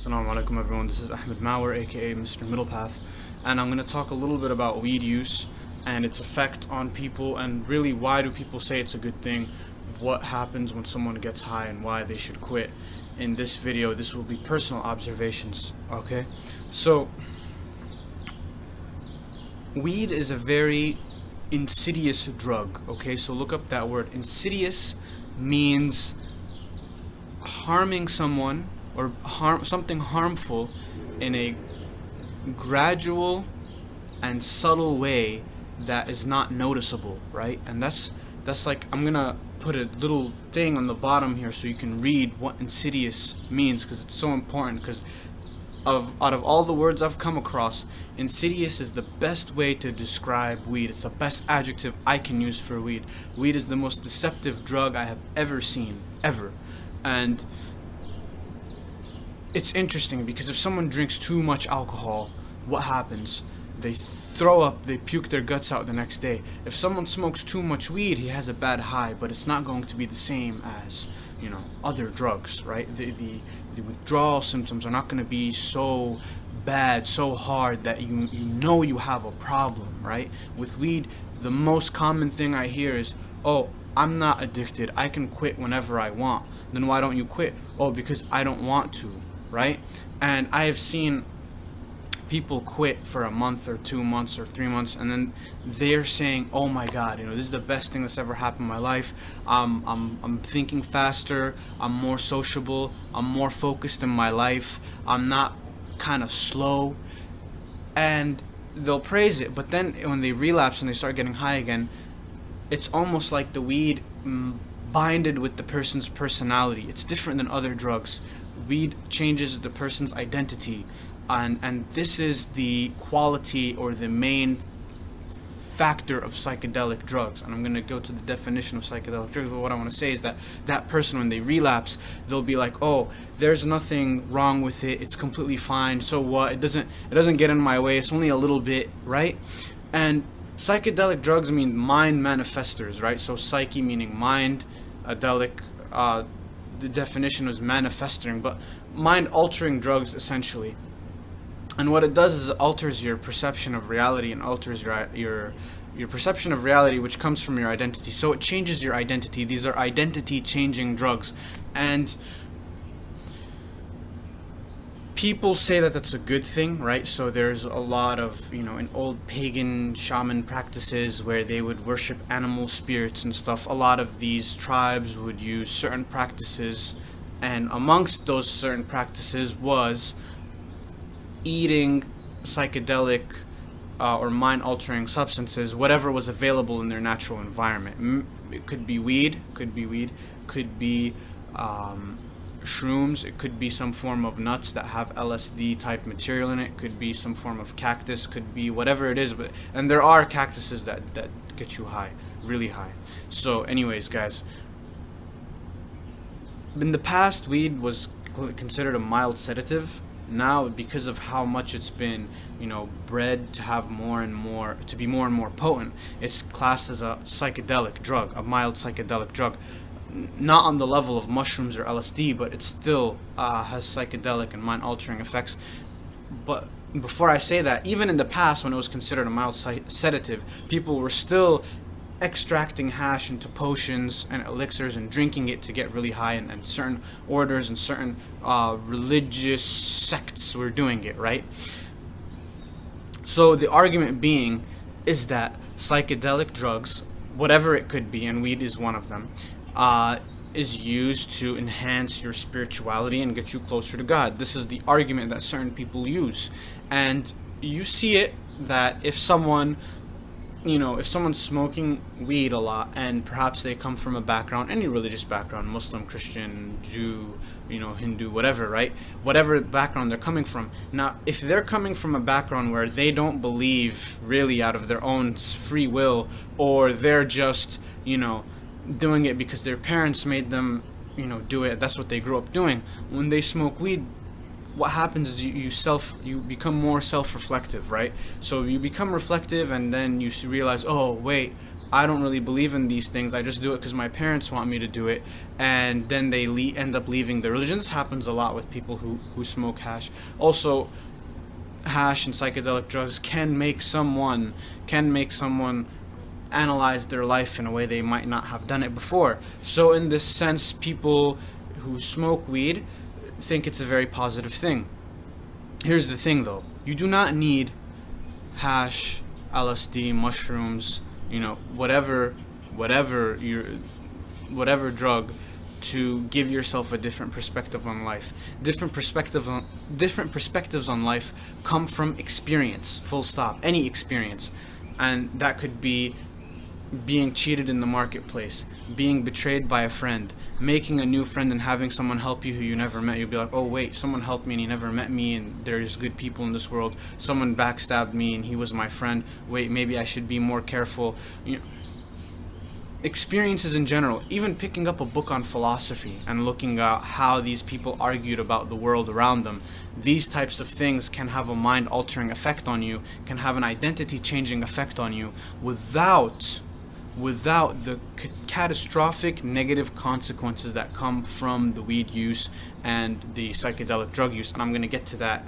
Assalamu alaikum everyone, this is Ahmed Mawar aka Mr. Middlepath, and I'm going to talk a little bit about weed use and its effect on people, and really why do people say it's a good thing, what happens when someone gets high and why they should quit. In this video, this will be personal observations, okay? So, weed is a very insidious drug, okay? So look up that word. Insidious means harming someone or something harmful in a gradual and subtle way that is not noticeable, right? And that's like, I'm gonna put a little thing on the bottom here so you can read what insidious means, because it's so important. Because out of all the words I've come across, insidious is the best way to describe weed. It's the best adjective I can use for weed. Weed is the most deceptive drug I have ever seen, ever. And it's interesting because if someone drinks too much alcohol, what happens? They throw up, they puke their guts out the next day. If someone smokes too much weed, he has a bad high, but it's not going to be the same as, other drugs, right? The withdrawal symptoms are not going to be so bad, so hard that you have a problem, right? With weed, the most common thing I hear is, "Oh, I'm not addicted. I can quit whenever I want." Then why don't you quit? "Oh, because I don't want to." Right? And I have seen people quit for a month or 2 months or 3 months, and then they're saying, "Oh my God, this is the best thing that's ever happened in my life. I'm thinking faster. I'm more sociable. I'm more focused in my life. I'm not kind of slow." And they'll praise it, but then when they relapse and they start getting high again, it's almost like the weed binded with the person's personality. It's different than other drugs. Weed changes the person's identity, and this is the quality or the main factor of psychedelic drugs. And I'm going to go to the definition of psychedelic drugs, but what I want to say is that person, when they relapse, they'll be like, "Oh, there's nothing wrong with it, it's completely fine, so what, it doesn't get in my way, it's only a little bit," right? And psychedelic drugs mean mind manifestors, right? So psyche meaning mind, adelic, the definition was manifesting, but mind altering drugs essentially. And what it does is it alters your perception of reality and alters your perception of reality, which comes from your identity. So it changes your identity. These are identity changing drugs, and people say that that's a good thing, right? So there's a lot of, in old pagan shaman practices where they would worship animal spirits and stuff. A lot of these tribes would use certain practices, and amongst those certain practices was eating psychedelic or mind-altering substances, whatever was available in their natural environment. It could be weed, could be shrooms, it could be some form of nuts that have LSD type material in it, could be some form of cactus, could be whatever it is. And there are cactuses that get you high, really high. So anyways, guys, in the past, weed was considered a mild sedative. Now, because of how much it's been, bred to have more and more, to be more and more potent, it's classed as a psychedelic drug, a mild psychedelic drug. Not on the level of mushrooms or LSD, but it still has psychedelic and mind-altering effects. But before I say that, even in the past, when it was considered a mild sedative, people were still extracting hash into potions and elixirs and drinking it to get really high, and certain orders and certain religious sects were doing it, right? So the argument being is that psychedelic drugs, whatever it could be, and weed is one of them, is used to enhance your spirituality and get you closer to God. This is the argument that certain people use. And you see it that if someone's smoking weed a lot, and perhaps they come from a background, any religious background, Muslim, Christian, Jew, Hindu, whatever, right? Whatever background they're coming from. Now, if they're coming from a background where they don't believe really out of their own free will, or they're just, doing it because their parents made them, do it, that's what they grew up doing. When they smoke weed, what happens is you become more self-reflective, right? So you become reflective, and then you realize, "Oh wait, I don't really believe in these things. I just do it because my parents want me to do it, and then they end up leaving the religion. This happens a lot with people who smoke hash. Also, hash and psychedelic drugs can make someone analyze their life in a way they might not have done it before. So in this sense, people who smoke weed think it's a very positive thing. Here's the thing though. You do not need hash, LSD, mushrooms, whatever drug to give yourself a different perspective on life. Different perspectives on life come from experience, full stop, any experience. And that could be being cheated in the marketplace, being betrayed by a friend, making a new friend and having someone help you who you never met. You'll be like, oh wait, someone helped me and he never met me, and there's good people in this world. Someone backstabbed me and he was my friend. Wait, maybe I should be more careful. Experiences in general, even picking up a book on philosophy and looking at how these people argued about the world around them, these types of things can have a mind altering effect on you, can have an identity changing effect on you without the catastrophic negative consequences that come from the weed use and the psychedelic drug use. And I'm going to get to that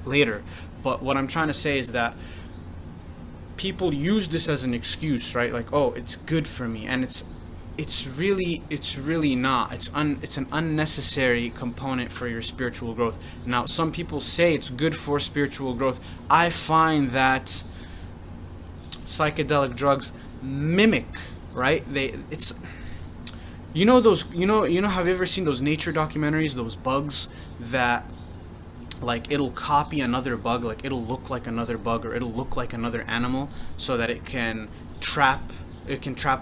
later. But what I'm trying to say is that people use this as an excuse, right? Like, oh, it's good for me, and it's really not. It's an unnecessary component for your spiritual growth. Now, some people say it's good for spiritual growth. I find that psychedelic drugs mimic, right? Have you ever seen those nature documentaries, those bugs that, like, it'll copy another bug, like it'll look like another bug or it'll look like another animal so that it can trap.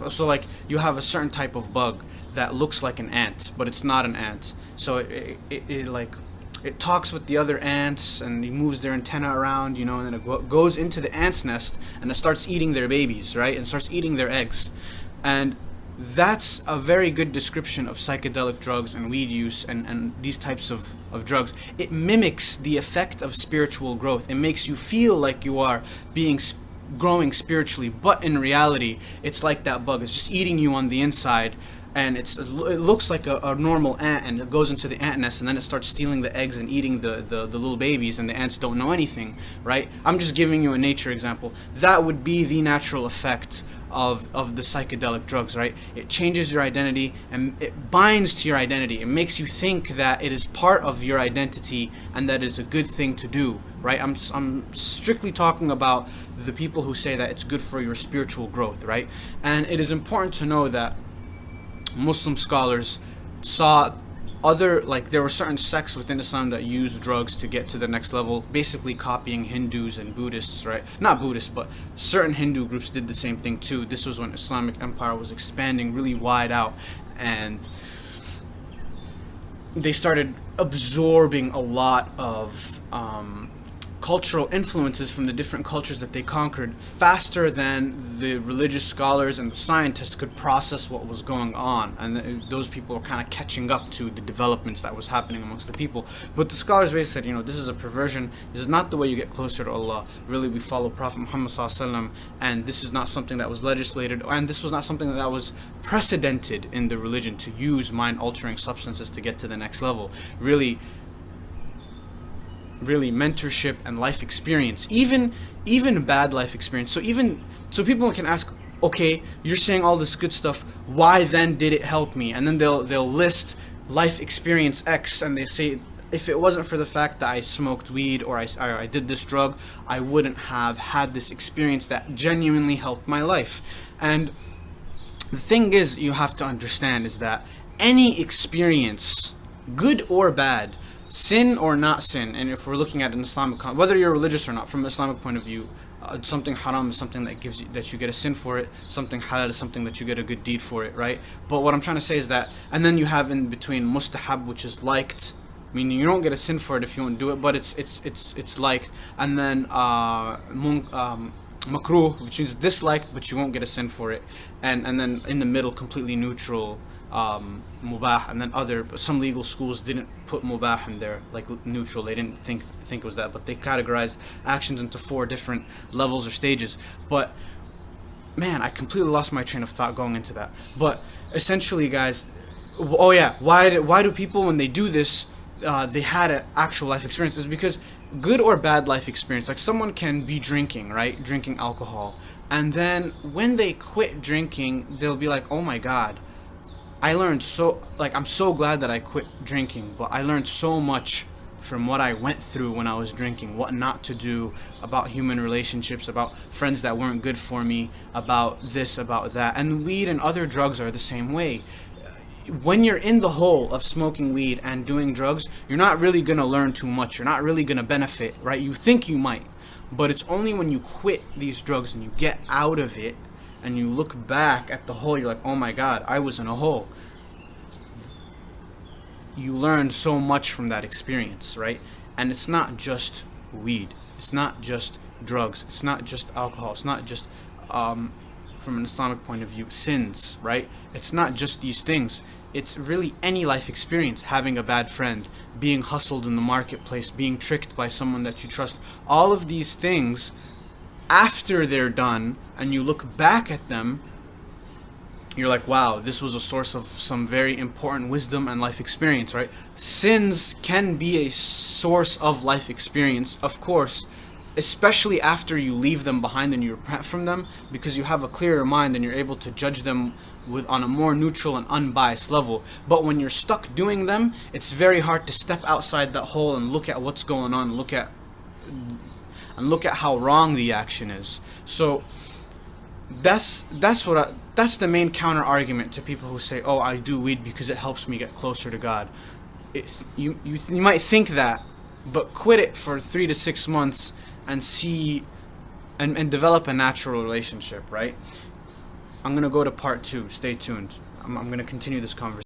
So like you have a certain type of bug that looks like an ant, but it's not an ant. So it talks with the other ants and it moves their antenna around, and then it goes into the ant's nest and it starts eating their babies, right? And starts eating their eggs. And that's a very good description of psychedelic drugs and weed use and these types of drugs. It mimics the effect of spiritual growth. It makes you feel like you are growing spiritually, but in reality, it's like that bug. It's just eating you on the inside, and it looks like a normal ant, and it goes into the ant nest, and then it starts stealing the eggs and eating the little babies, and the ants don't know anything, right? I'm just giving you a nature example. That would be the natural effect of the psychedelic drugs, right? It changes your identity and it binds to your identity. It makes you think that it is part of your identity and that is a good thing to do, right? I'm strictly talking about the people who say that it's good for your spiritual growth, right? And it is important to know that Muslim scholars saw there were certain sects within Islam that used drugs to get to the next level, basically copying Hindus and Buddhists, right? Not Buddhists, but certain Hindu groups did the same thing too. This was when Islamic empire was expanding really wide out, and they started absorbing a lot of cultural influences from the different cultures that they conquered faster than the religious scholars and the scientists could process what was going on, and those people were kind of catching up to the developments that was happening amongst the people. But the scholars basically said, this is a perversion. This is not the way you get closer to Allah. Really, we follow Prophet Muhammad ﷺ, and this is not something that was legislated, and this was not something that was precedented in the religion, to use mind-altering substances to get to the next level. Really mentorship and life experience, even bad life experience. So people can ask, okay, you're saying all this good stuff, why then did it help me? And then they'll list life experience X, and they say, if it wasn't for the fact that I smoked weed or I did this drug, I wouldn't have had this experience that genuinely helped my life. And the thing is, you have to understand is that any experience, good or bad, sin or not sin, and if we're looking at an Islamic, whether you're religious or not, from an Islamic point of view, something haram is something that you get a sin for it. Something halal is something that you get a good deed for it, right? But what I'm trying to say is that, and then you have in between mustahab, which is liked, meaning you don't get a sin for it if you don't do it, but it's liked, and then makruh, which means disliked, but you won't get a sin for it, and then in the middle, completely neutral, mubah. And then some legal schools didn't put mubah in there, like neutral. They didn't think it was that, but they categorized actions into 4 different levels or stages. But man, I completely lost my train of thought going into that. But essentially, guys, oh yeah, why do people when they do this, they had an actual life experience? Is because good or bad life experience. Like someone can be drinking, right, drinking alcohol, and then when they quit drinking, they'll be like, oh my god, I learned so, like, I'm so glad that I quit drinking, but I learned so much from what I went through when I was drinking, what not to do, about human relationships, about friends that weren't good for me, about this, about that. And weed and other drugs are the same way. When you're in the hole of smoking weed and doing drugs, you're not really going to learn too much. You're not really going to benefit, right? You think you might, but it's only when you quit these drugs and you get out of it and you look back at the hole, you're like, oh my god, I was in a hole. You learn so much from that experience, right? And it's not just weed, it's not just drugs, it's not just alcohol, it's not just from an Islamic point of view, sins, right? It's not just these things. It's really any life experience. Having a bad friend, being hustled in the marketplace, being tricked by someone that you trust. All of these things, after they're done and you look back at them, you're like, wow, this was a source of some very important wisdom and life experience, right? Sins can be a source of life experience, of course, especially after you leave them behind and you repent from them, because you have a clearer mind and you're able to judge them with on a more neutral and unbiased level. But when you're stuck doing them, it's very hard to step outside that hole and look at what's going on, look at how wrong the action is. So that's the main counter argument to people who say, oh, I do weed because it helps me get closer to God. You might think that, but quit it for 3 to 6 months and see and develop a natural relationship, right? I'm gonna go to part 2. Stay tuned. I'm gonna continue this conversation.